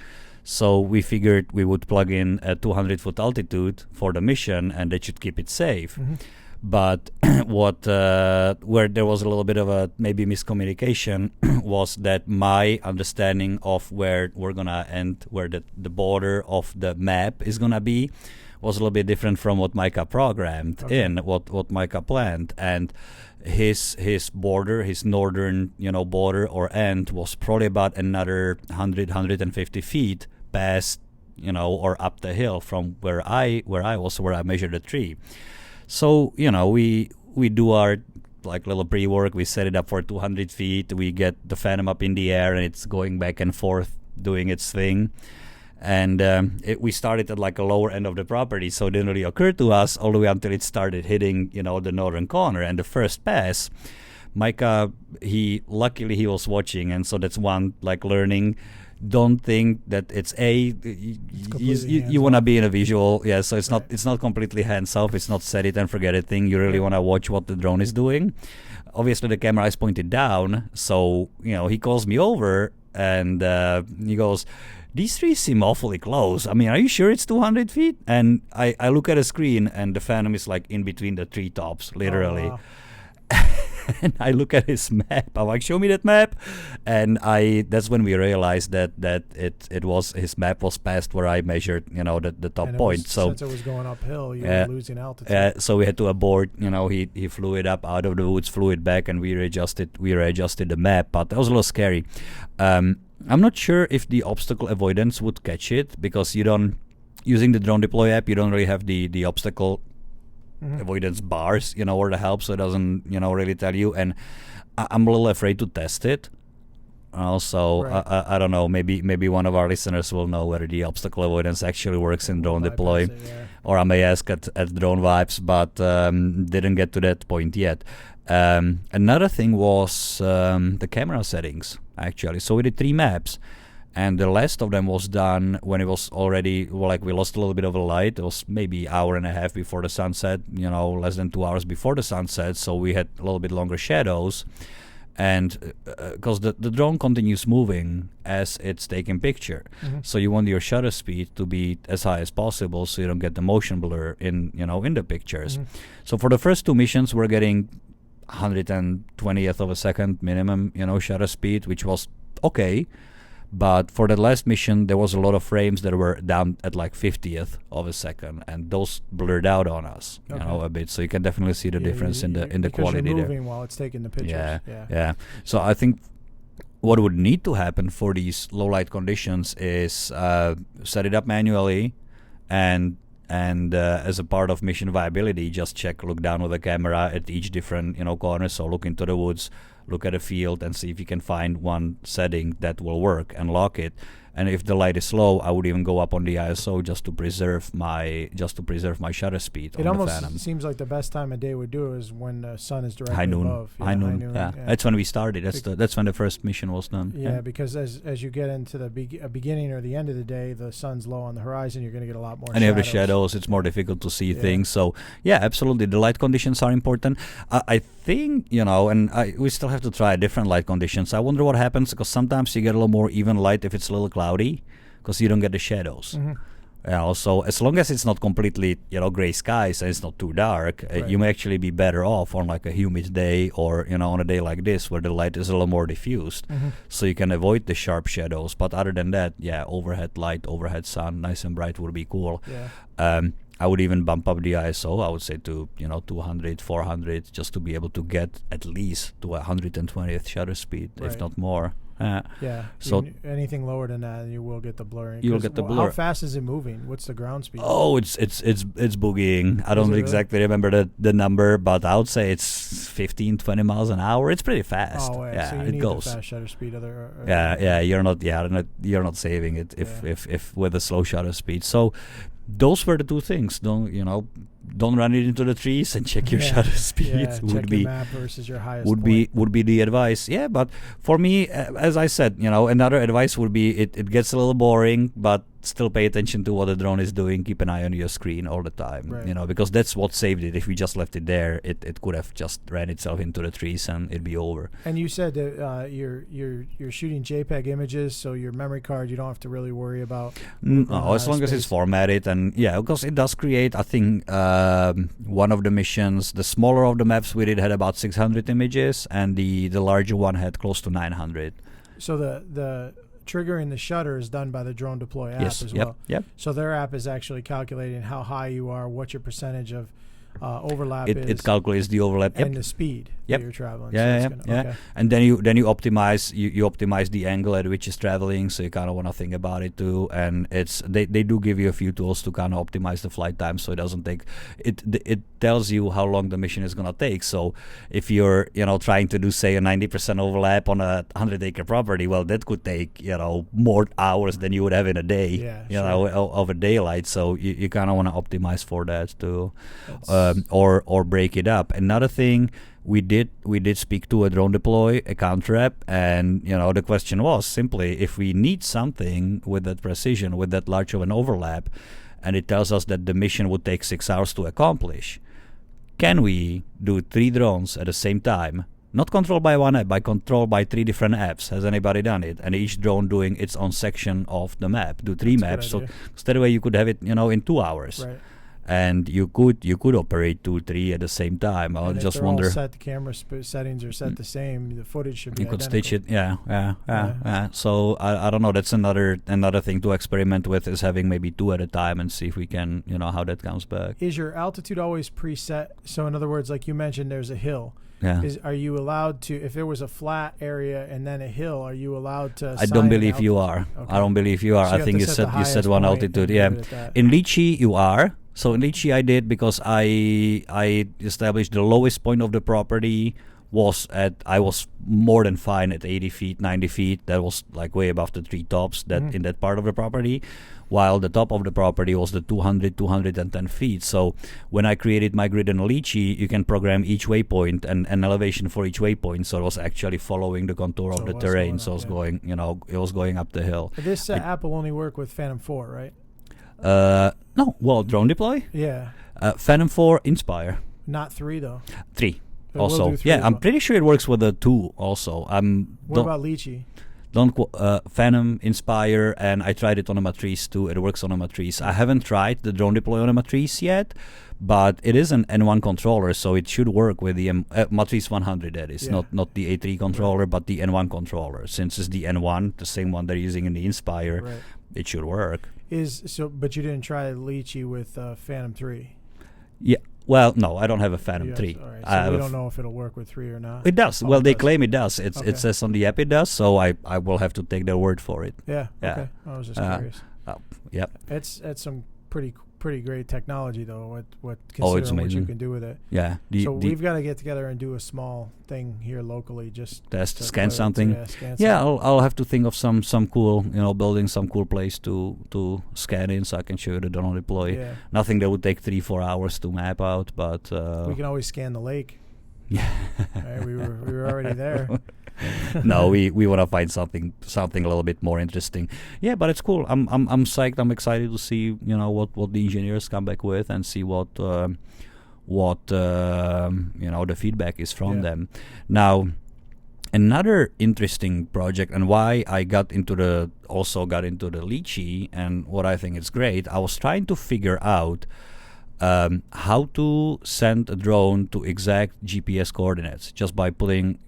So we figured we would plug in a 200-foot altitude for the mission, and that should keep it safe. Mm-hmm. But where there was a little bit of a maybe miscommunication was that my understanding of where we're gonna end, where the border of the map is gonna be, was a little bit different from what Micah programmed in, what Micah planned. And his border, his northern border or end, was probably about another 150 feet past or up the hill from where I measured the tree. So we do our like little pre-work. We set it up for 200 feet. We get the Phantom up in the air and it's going back and forth doing its thing. And we started at like a lower end of the property, so it didn't really occur to us all the way until it started hitting, the northern corner. And the first pass, Micah, luckily he was watching, and so that's one like learning. Don't think that it's you want to be in a visual, so it's right. it's not completely hands off. It's not set it and forget it thing. You really want to watch what the drone is doing. Obviously, the camera is pointed down, so he calls me over and he goes, "These trees seem awfully close. I mean, are you sure it's 200 feet?" And I look at a screen, and the Phantom is like in between the treetops, literally. Oh, wow. And I look at his map. I'm like, "Show me that map." And that's when we realized that his map was past where I measured, the top point. So since it was going uphill, you were losing altitude. so we had to abort. He flew it up out of the woods, flew it back, and we readjusted the map. But that was a little scary. I'm not sure if the obstacle avoidance would catch it, because using the Drone Deploy app, you don't really have the obstacle avoidance bars, or the help, so it doesn't, really tell you. And I'm a little afraid to test it. Also, right. I don't know, maybe one of our listeners will know whether the obstacle avoidance actually works in Drone Deploy, or I may ask at DroneVibes, but didn't get to that point yet. Another thing was the camera settings, actually. So we did 3 maps, and the last of them was done when it was already, we lost a little bit of the light. It was maybe an hour and a half before the sunset, less than 2 hours before the sunset, so we had a little bit longer shadows. And because the drone continues moving as it's taking picture, so you want your shutter speed to be as high as possible, so you don't get the motion blur in the pictures. So for the first 2 missions, we're getting 120th of a second minimum, shutter speed, which was okay. But for the last mission, there was a lot of frames that were down at like 50th of a second, and those blurred out on us, a bit. So you can definitely see the difference in the quality you're there. moving while it's taking the pictures. Yeah. So I think what would need to happen for these low light conditions is set it up manually, and as a part of mission viability, just look down with the camera at each different corner. So look into the woods, look at a field, and see if you can find one setting that will work and lock it. And if the light is low, I would even go up on the ISO just to preserve my shutter speed. It on almost the Phantom. seems like the best time of day would do is when the sun is directly high noon. above. High noon. Yeah. That's when we started. That's when the first mission was done. Yeah, because as you get into the beginning or the end of the day, the sun's low on the horizon. You're going to get a lot more. And you have the shadows. It's more difficult to see things. So yeah, absolutely, the light conditions are important. I think and we still have to try different light conditions. I wonder what happens, because sometimes you get a little more even light if it's a little cloudy, because you don't get the shadows. So as long as it's not completely gray skies and it's not too dark, you may actually be better off on like a humid day, or on a day like this where the light is a little more diffused, so you can avoid the sharp shadows. But other than that, overhead light, overhead sun, nice and bright would be cool. I would even bump up the ISO. I would say to 200, 400, just to be able to get at least to 120th shutter speed, if not more. Yeah. So anything lower than that, you will get the blurring. You'll get the blur. How fast is it moving? What's the ground speed? Oh, it's boogieing. I don't exactly remember the number, but I would say it's 15, 20 miles an hour. It's pretty fast. Oh, yeah, so you it need goes. the fast shutter speed. You're not saving it if with a slow shutter speed. So those were the two things. Don't run it into the trees and check your shutter speed. Yeah, check your map versus your highest would be the advice. Yeah, but for me, as I said, another advice would be it gets a little boring, but still pay attention to what the drone is doing. Keep an eye on your screen all the time, right. Because that's what saved it. If we just left it there, it could have just ran itself into the trees and it'd be over. And you said that you're shooting JPEG images, so your memory card you don't have to really worry about. No, as long as it's formatted, and because it does create. I think one of the missions, the smaller of the maps we did had about 600 images, and the larger one had close to 900. So the triggering the shutter is done by the Drone Deploy app as well. Yep. So their app is actually calculating how high you are, what your percentage of overlap is. It calculates the overlap and the speed that you're traveling. Okay. And then you optimize you optimize the angle at which it's traveling, so you kind of want to think about it too. And they do give you a few tools to kind of optimize the flight time, so it doesn't take it tells you how long the mission is gonna take. So if you're trying to do say a 90% overlap on a 100-acre property, well, that could take more hours than you would have in a day. Of a daylight. So you kind of want to optimize for that too. Or break it up. Another thing, we did speak to a Drone Deploy account rep, and the question was simply, if we need something with that precision, with that large of an overlap, and it tells us that the mission would take 6 hours to accomplish, can we do 3 drones at the same time, not controlled by one app, but controlled by 3 different apps? Has anybody done it? And each drone doing its own section of the map. Do 3 maps, so that way you could have it in 2 hours. Right. And you could operate 2, 3 at the same time. I just wonder. All set, the camera settings are set the same. The footage should be. You could identical. stitch it. Yeah. So I don't know. That's another thing to experiment with, is having maybe 2 at a time and see if we can how that comes back. Is your altitude always preset? So in other words, like you mentioned, there's a hill. Yeah. Are you allowed to, if there was a flat area and then a hill, are you allowed to? I don't believe you are. Okay. I don't believe you are. So I think you said one altitude. Yeah. In Lychee you are. So in Lychee I did, because I established the lowest point of the property I was more than fine at 80 feet, 90 feet. That was like way above the treetops in that part of the property, while the top of the property was the 210 feet. So when I created my grid in Lychee, you can program each waypoint and an elevation for each waypoint. So it was actually following the contour of the terrain. So it was going, it was going up the hill. This app will only work with Phantom 4, right? No. Well, Drone Deploy? Yeah. Phantom 4, Inspire. Not 3 though. 3. Also, I'm pretty sure it works with the 2 also. What about Lychee? Phantom, Inspire, and I tried it on a Matrice too. It works on a Matrice. I haven't tried the Drone Deploy on a Matrice yet, but it is an N1 controller, so it should work with the Matrice 100. That is not the A3 controller, but the N1 controller. Since it's the N1, the same one they're using in the Inspire, it should work. But you didn't try Lychee with Phantom 3? Yeah. Well, no, I don't have a Phantom 3. All right. So we don't know if it'll work with 3 or not. It does. Well, they claim it does. It says on the app it does, so I will have to take their word for it. Yeah. Okay. I was just curious. Yep. It's some pretty great technology though. It's amazing what you amazing. can do with it. Yeah. We've got to get together and do a small thing here locally, just to scan something. I'll have to think of some cool, building some cool place to scan in, so I can show you the Drone Deploy. Yeah. Nothing that would take 3-4 hours to map out, but we can always scan the lake. Yeah. Right, we were already there. No, we want to find something a little bit more interesting. Yeah, but it's cool. I'm psyched. I'm excited to see what the engineers come back with and see what the feedback is from them. Now, another interesting project, and why I got into the Lychee, and what I think is great, I was trying to figure out how to send a drone to exact GPS coordinates just by putting,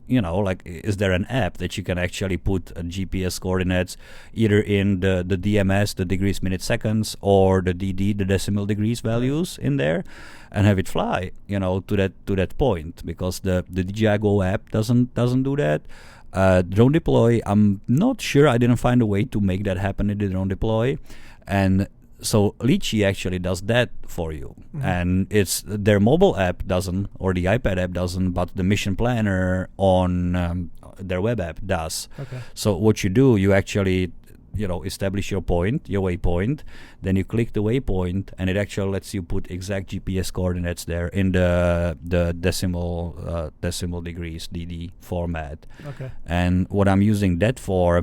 is there an app that you can actually put GPS coordinates either in the DMS, the degrees, minutes, seconds, or the DD, the decimal degrees values in there, and have it fly, to that point, because the DJI Go app doesn't do that. Drone deploy, I'm not sure. I didn't find a way to make that happen in the drone deploy, and so Litchi actually does that for you. And it's their mobile app doesn't, or the iPad app doesn't, but the mission planner on their web app does. Okay. So what you do, you actually establish your point, your waypoint, then you click the waypoint, and it actually lets you put exact GPS coordinates there in the decimal degrees DD format. Okay. And what I'm using that for,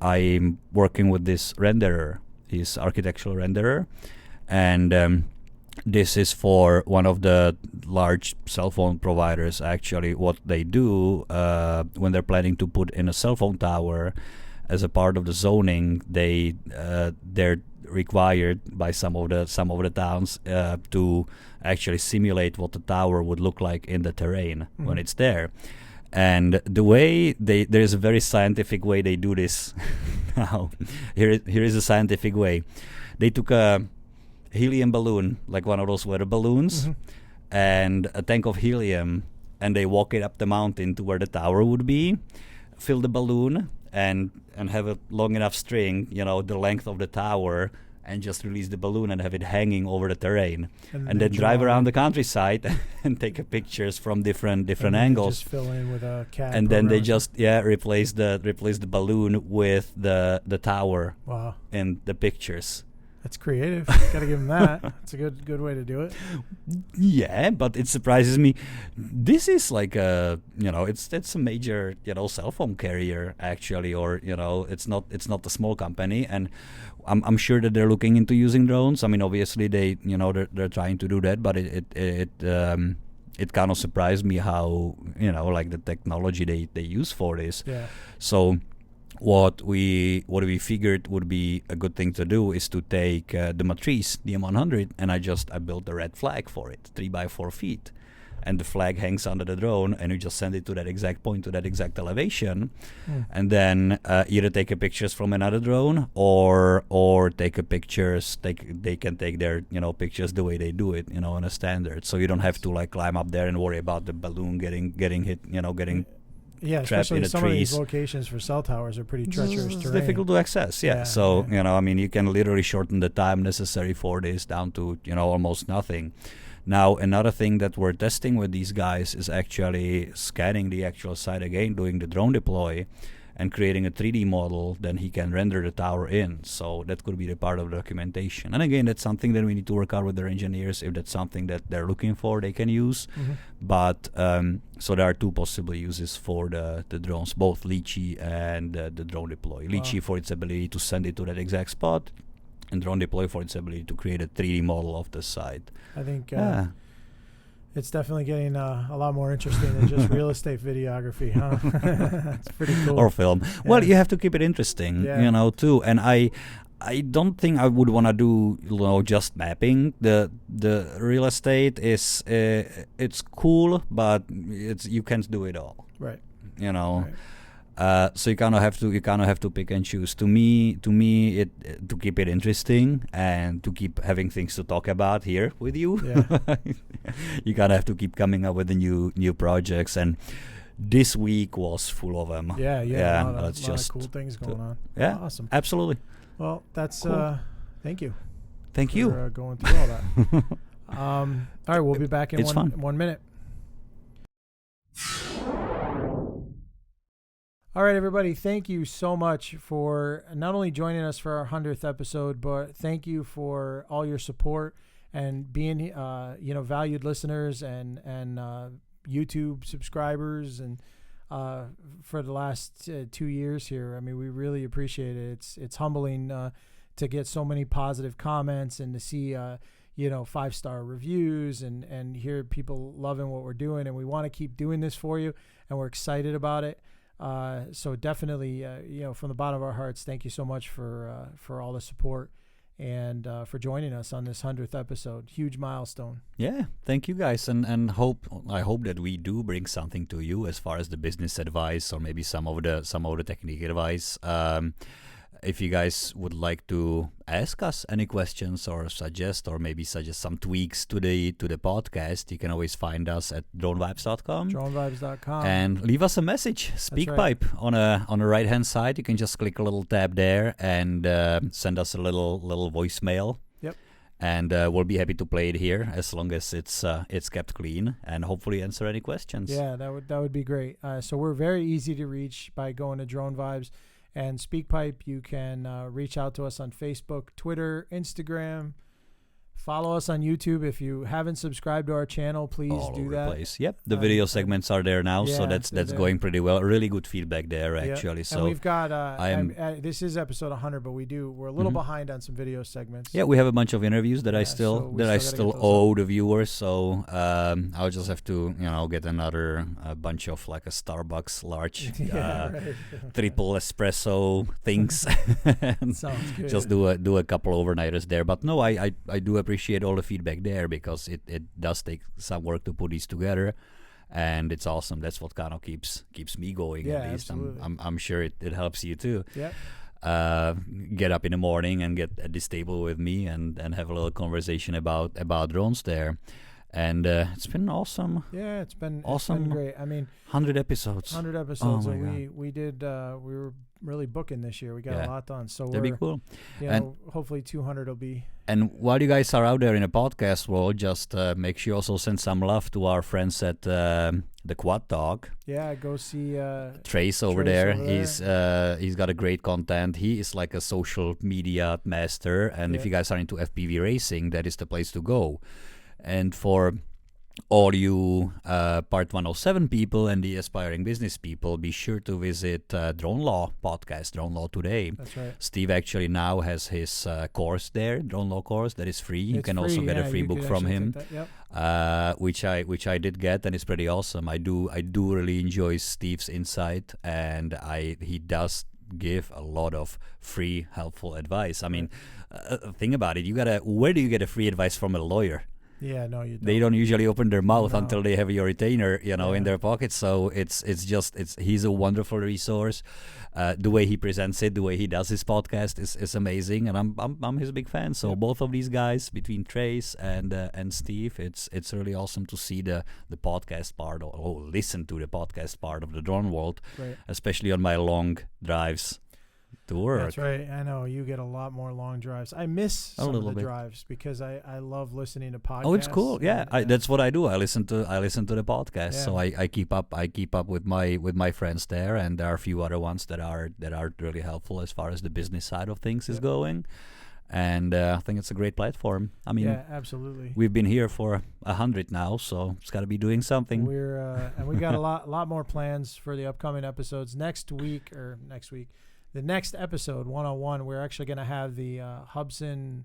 I'm working with this renderer, his architectural renderer, and this is for one of the large cell phone providers. Actually, what they do when they're planning to put in a cell phone tower, as a part of the zoning, they're required by some of the towns to actually simulate what the tower would look like in the terrain when it's there. And the way there is a very scientific way they do this. Now, here is a scientific way. They took a helium balloon, like one of those weather balloons, and a tank of helium, and they walk it up the mountain to where the tower would be, fill the balloon, and have a long enough string, the length of the tower, and just release the balloon and have it hanging over the terrain, and then drive around the countryside and take pictures from different angles. Just fill in with a CAD and then they just replace the balloon with the tower. Wow. In the pictures. That's creative. Got to give them that. It's a good way to do it. Yeah, but it surprises me. This is like it's a major cell phone carrier actually, or it's not a small company, and I'm sure that they're looking into using drones. I mean, obviously they're trying to do that, but it kind of surprised me how like the technology they use for this. Yeah. So what we figured would be a good thing to do is to take the Matrice, the M100, and I built a red flag for it, 3 by 4 feet, and the flag hangs under the drone, and you just send it to that exact point, to that exact elevation, and then either take a pictures from another drone or take a pictures. They can take their pictures the way they do it, on a standard, so you don't have to like climb up there and worry about the balloon getting hit, getting. Yeah, especially some of these locations for cell towers are pretty treacherous terrain. It's difficult to access, So, you can literally shorten the time necessary for this down to, almost nothing. Now, another thing that we're testing with these guys is actually scanning the actual site again, doing the drone deploy, and creating a 3D model. Then he can render the tower in. So that could be the part of the documentation. And again, that's something that we need to work out with their engineers. If that's something that they're looking for, they can use. But so there are 2 possible uses for the drones, both Litchi and the drone deploy. Litchi for its ability to send it to that exact spot, and drone deploy for its ability to create a 3D model of the site. I think it's definitely getting a lot more interesting than just real estate videography, huh? It's pretty cool. Or film. Yeah. Well, you have to keep it interesting, too. And I don't think I would want to do, just mapping. The real estate is it's cool, but you can't do it all. Right. Right. So you kind of have to pick and choose. To me, it to keep it interesting and to keep having things to talk about here with you. Yeah. You kind of have to keep coming up with the new projects, and this week was full of them. Yeah. A lot of cool things going on. Yeah, awesome. Absolutely. Well, that's cool. Thank you. Thank you for going through all that. All right, we'll be back in 1 minute. All right, everybody, thank you so much for not only joining us for our 100th episode, but thank you for all your support and being, valued listeners and YouTube subscribers, and for the last 2 years here. I mean, we really appreciate it. It's humbling to get so many positive comments and to see 5-star reviews and hear people loving what we're doing. And we want to keep doing this for you, and we're excited about it. So definitely, from the bottom of our hearts, thank you so much for all the support and for joining us on this 100th episode. Huge milestone. Yeah, thank you guys, and I hope that we do bring something to you as far as the business advice or maybe some of the technical advice. if you guys would like to ask us any questions or suggest some tweaks to the podcast, you can always find us at DroneVibes.com. DroneVibes.com. And leave us a message. SpeakPipe on the right hand side. You can just click a little tab there and send us a little voicemail. Yep. And we'll be happy to play it here as long as it's kept clean and hopefully answer any questions. Yeah, that would be great. So we're very easy to reach by going to DroneVibes and SpeakPipe. You can reach out to us on Facebook, Twitter, Instagram. Follow us on YouTube. If you haven't subscribed to our channel, please all do over that. The place. Yep, the video segments are there now, so that's going pretty well. Really good feedback there, actually. So and we've got this is episode 100, but we're a little behind on some video segments. Yeah, we have a bunch of interviews that I still owe the viewers. So I'll just have to get another bunch of like a Starbucks large triple espresso things. Sounds good. Just do a couple overnighters there. But no, I do appreciate all the feedback there because it does take some work to put these together, and it's awesome. That's what kind of keeps me going. Yeah, at least absolutely. I'm sure it helps you too. Yeah. Get up in the morning and get at this table with me and have a little conversation about drones there. And it's been awesome. Yeah, it's been awesome. It's been great. I mean, 100 episodes. 100 episodes. Oh And we were really booking this year. We got a lot done. So that'd be cool. Hopefully 200 will be. And while you guys are out there in the podcast world, just make sure you also send some love to our friends at the Quad Talk. Yeah, go see Trace over there. He's got a great content. He is like a social media master, and if you guys are into FPV racing, that is the place to go. And for all you Part 107 people and the aspiring business people, be sure to visit Drone Law podcast, Drone Law Today. That's right. Steve actually now has his course there, Drone Law course, that is free. You can also get a free book from him, which I did get, and it's pretty awesome. I do really enjoy Steve's insight, and he does give a lot of free, helpful advice. I mean, think about it. Where do you get a free advice from a lawyer? Yeah, no, you don't. They don't usually open their mouth until they have your retainer, in their pocket. So he's a wonderful resource. The way he presents it, the way he does his podcast is amazing, and I'm his big fan. So both of these guys, between Trace and Steve, it's really awesome to see the podcast part or listen to the podcast part of the drone world, especially on my long drives to work. That's right. I know you get a lot more long drives. I miss some of the drives because I love listening to podcasts. Oh, it's cool. Yeah, that's what I do. I listen to the podcast. So I keep up with my friends there, and there are a few other ones that are really helpful as far as the business side of things is going. And I think it's a great platform. I mean, yeah, absolutely. We've been here for 100 now, so it's got to be doing something. And we got a lot more plans for the upcoming episodes next week. The next episode, 101, we're actually going to have the Hubsan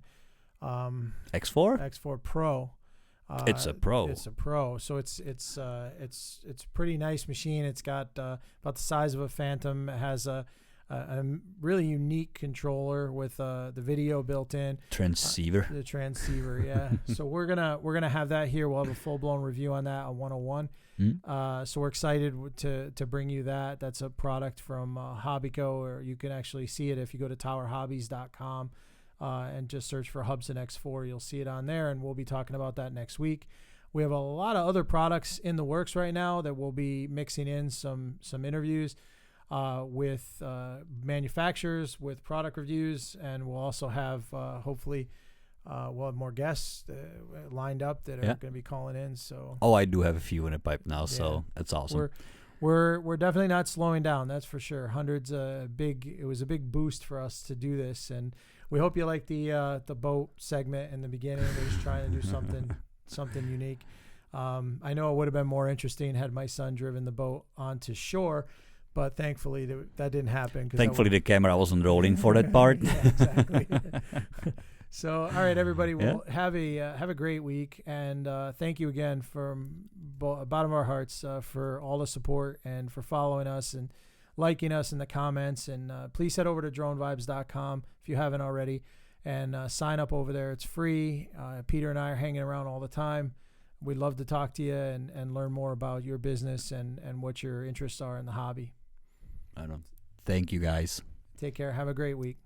X4 Pro. It's a Pro. It's a Pro. So it's a pretty nice machine. It's got about the size of a Phantom. It has a really unique controller with the video built in. Transceiver. The transceiver, yeah. So we're gonna have that here. We'll have a full blown review on that on 101. So we're excited to bring you that. That's a product from Hobbyco, or you can actually see it if you go to towerhobbies.com and just search for Hubsan X4. You'll see it on there, and we'll be talking about that next week. We have a lot of other products in the works right now that we'll be mixing in some interviews with manufacturers, with product reviews, and we'll also have hopefully we'll have more guests lined up that are going to be calling in. So I do have a few in the pipe now, so it's awesome. We're definitely not slowing down, that's for sure. It was a big boost for us to do this, and we hope you like the boat segment in the beginning. We're just trying to do something unique. I know it would have been more interesting had my son driven the boat onto shore, but thankfully that didn't happen. Thankfully the camera wasn't rolling for that part. Yeah, exactly. So, all right, everybody, we'll have a great week, and thank you again from bottom of our hearts for all the support and for following us and liking us in the comments. And please head over to DroneVibes.com if you haven't already, and sign up over there. It's free. Peter and I are hanging around all the time. We'd love to talk to you and learn more about your business and what your interests are in the hobby. Thank you, guys. Take care. Have a great week.